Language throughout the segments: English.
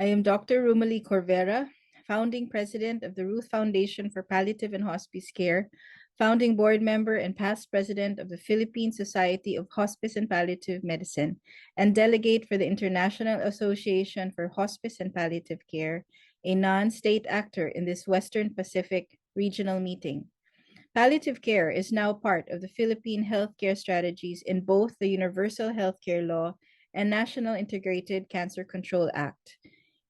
I am Dr. Rumali Corvera, founding president of the Ruth Foundation for Palliative and Hospice Care, founding board member and past president of the Philippine Society of Hospice and Palliative Medicine, and delegate for the International Association for Hospice and Palliative Care, a non-state actor in this Western Pacific regional meeting. Palliative care is now part of the Philippine healthcare strategies in both the Universal Healthcare Law and National Integrated Cancer Control Act.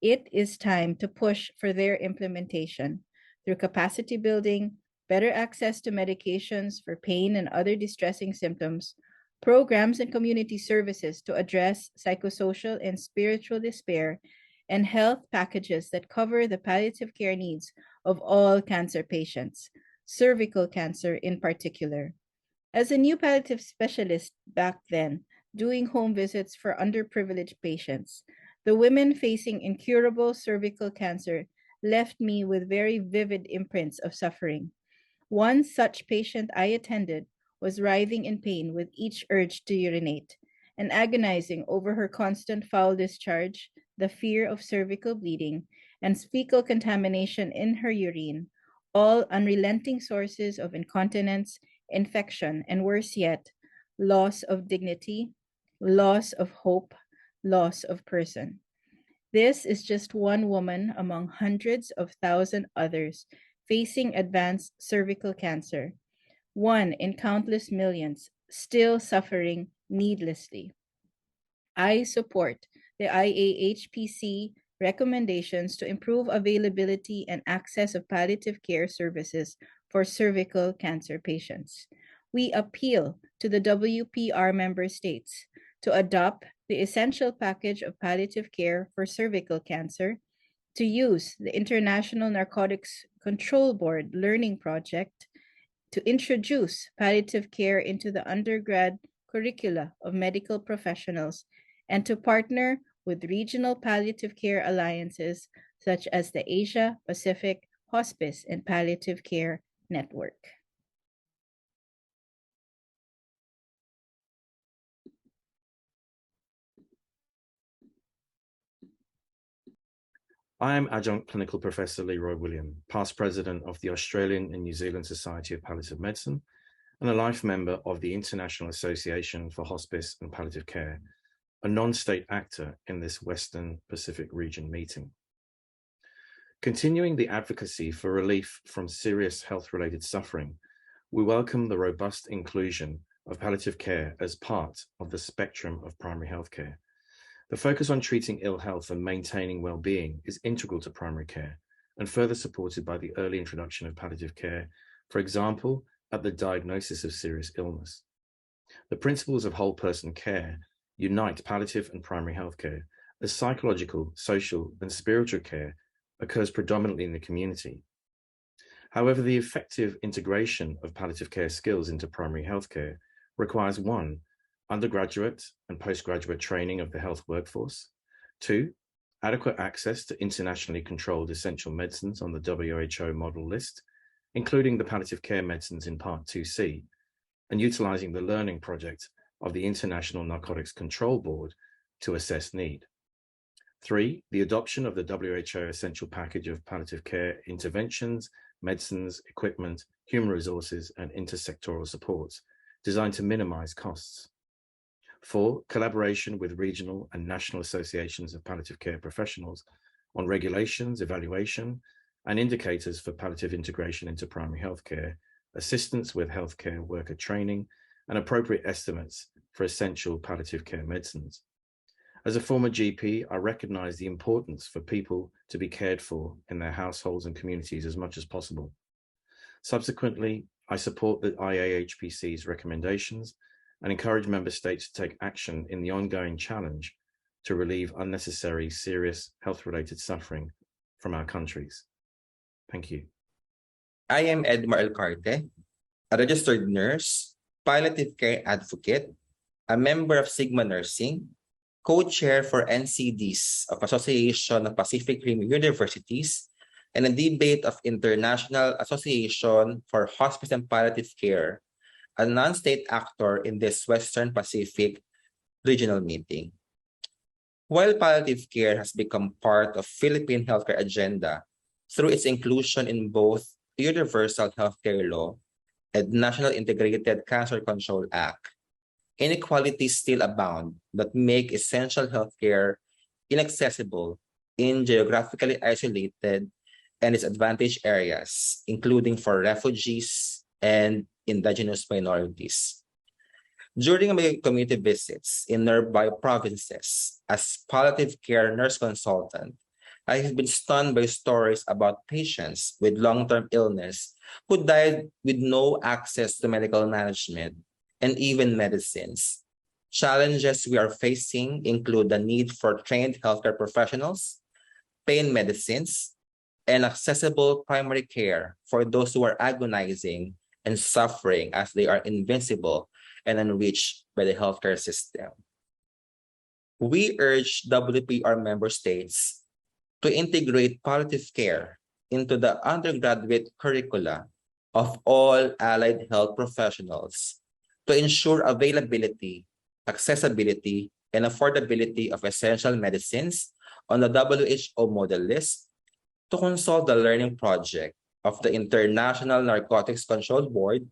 It is time to push for their implementation through capacity building, better access to medications for pain and other distressing symptoms, programs and community services to address psychosocial and spiritual despair, and health packages that cover the palliative care needs of all cancer patients, cervical cancer in particular. As a new palliative specialist back then, doing home visits for underprivileged patients, the women facing incurable cervical cancer left me with very vivid imprints of suffering. One such patient I attended was writhing in pain with each urge to urinate and agonizing over her constant foul discharge, the fear of cervical bleeding, and fecal contamination in her urine, all unrelenting sources of incontinence, infection, and worse yet, loss of dignity, loss of hope, loss of person. This is just one woman among hundreds of thousands others facing advanced cervical cancer, one in countless millions still suffering needlessly. I support the IAHPC recommendations to improve availability and access of palliative care services for cervical cancer patients. We appeal to the WPR member states to adopt the essential package of palliative care for cervical cancer, to use the International Narcotics Control Board Learning Project to introduce palliative care into the undergrad curricula of medical professionals, and to partner with regional palliative care alliances such as the Asia Pacific Hospice and Palliative Care Network. I am Adjunct Clinical Professor Leroy William, past President of the Australian and New Zealand Society of Palliative Medicine, and a life member of the International Association for Hospice and Palliative Care, a non-state actor in this Western Pacific region meeting. Continuing the advocacy for relief from serious health-related suffering, we welcome the robust inclusion of palliative care as part of the spectrum of primary healthcare. The focus on treating ill health and maintaining well-being is integral to primary care and further supported by the early introduction of palliative care, for example, at the diagnosis of serious illness. The principles of whole person care unite palliative and primary healthcare as psychological, social, and spiritual care occurs predominantly in the community. However, the effective integration of palliative care skills into primary healthcare requires 1, undergraduate and postgraduate training of the health workforce, 2, adequate access to internationally controlled essential medicines on the WHO model list, including the palliative care medicines in Part 2C, and utilizing the learning project of the International Narcotics Control Board to assess need. 3, the adoption of the WHO essential package of palliative care interventions, medicines, equipment, human resources, and intersectoral supports designed to minimize costs. 4, collaboration with regional and national associations of palliative care professionals on regulations, evaluation, and indicators for palliative integration into primary healthcare, assistance with healthcare worker training, and appropriate estimates for essential palliative care medicines. As a former GP, I recognize the importance for people to be cared for in their households and communities as much as possible. Subsequently, I support the IAHPC's recommendations and encourage member states to take action in the ongoing challenge to relieve unnecessary serious health-related suffering from our countries. Thank you. I am Edmar Elcarte, a registered nurse, palliative care advocate, a member of Sigma Nursing, co-chair for NCDs of Association of Pacific Rim Universities, and a debate of International Association for Hospice and Palliative Care, a non-state actor in this Western Pacific regional meeting. While palliative care has become part of Philippine healthcare agenda through its inclusion in both Universal Healthcare Law and National Integrated Cancer Control Act, inequalities still abound that make essential healthcare inaccessible in geographically isolated and disadvantaged areas, including for refugees and indigenous minorities. During my community visits in nearby provinces as palliative care nurse consultant, I have been stunned by stories about patients with long-term illness who died with no access to medical management and even medicines. Challenges we are facing include the need for trained healthcare professionals, pain medicines, and accessible primary care for those who are agonizing and suffering as they are invincible and unreached by the healthcare system. We urge WPR member states to integrate palliative care into the undergraduate curricula of all allied health professionals to ensure availability, accessibility, and affordability of essential medicines on the WHO model list, to consult the learning project of the International Narcotics Control Board,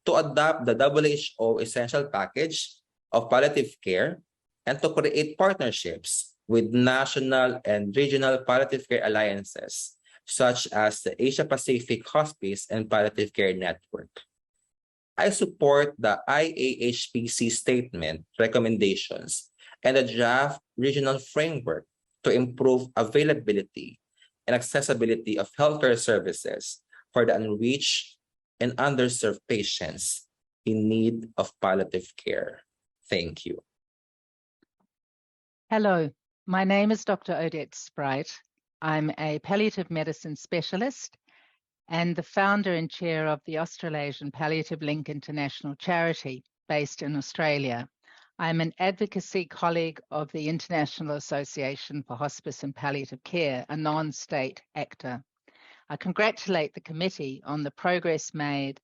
to adopt the WHO Essential Package of Palliative Care, and to create partnerships with national and regional palliative care alliances, such as the Asia-Pacific Hospice and Palliative Care Network. I support the IAHPC statement recommendations and the draft regional framework to improve availability and accessibility of healthcare services for the unreached and underserved patients in need of palliative care. Thank you. Hello, my name is Dr. Odette Sprite. I'm a palliative medicine specialist and the founder and chair of the Australasian Palliative Link International charity based in Australia. I'm an advocacy colleague of the International Association for Hospice and Palliative Care, a non-state actor. I congratulate the committee on the progress made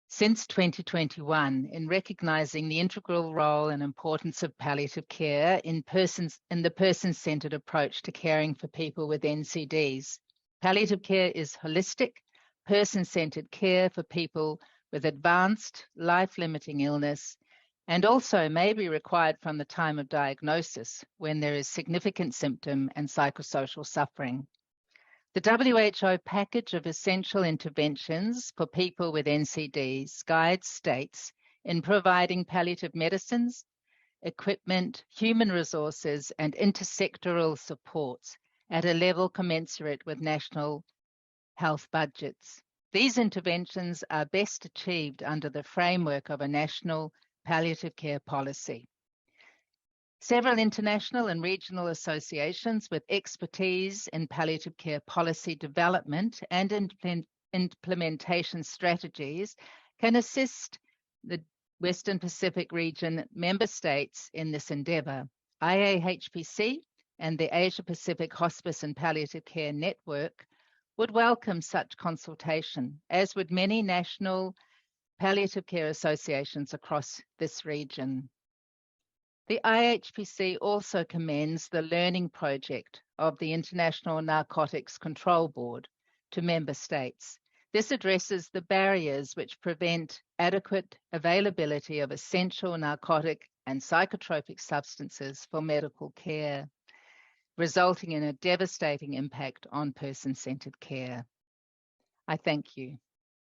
since 2021 in recognizing the integral role and importance of palliative care in the person-centered approach to caring for people with NCDs. Palliative care is holistic, person-centered care for people with advanced, life-limiting illness, and also may be required from the time of diagnosis when there is significant symptom and psychosocial suffering. The WHO package of essential interventions for people with NCDs guides states in providing palliative medicines, equipment, human resources, and intersectoral supports at a level commensurate with national health budgets. These interventions are best achieved under the framework of a national palliative care policy. Several international and regional associations with expertise in palliative care policy development and implementation strategies can assist the Western Pacific region member states in this endeavour. IAHPC and the Asia Pacific Hospice and Palliative Care Network would welcome such consultation, as would many national palliative care associations across this region. The IAHPC also commends the learning project of the International Narcotics Control Board to member states. This addresses the barriers which prevent adequate availability of essential narcotic and psychotropic substances for medical care, resulting in a devastating impact on person-centered care. I thank you.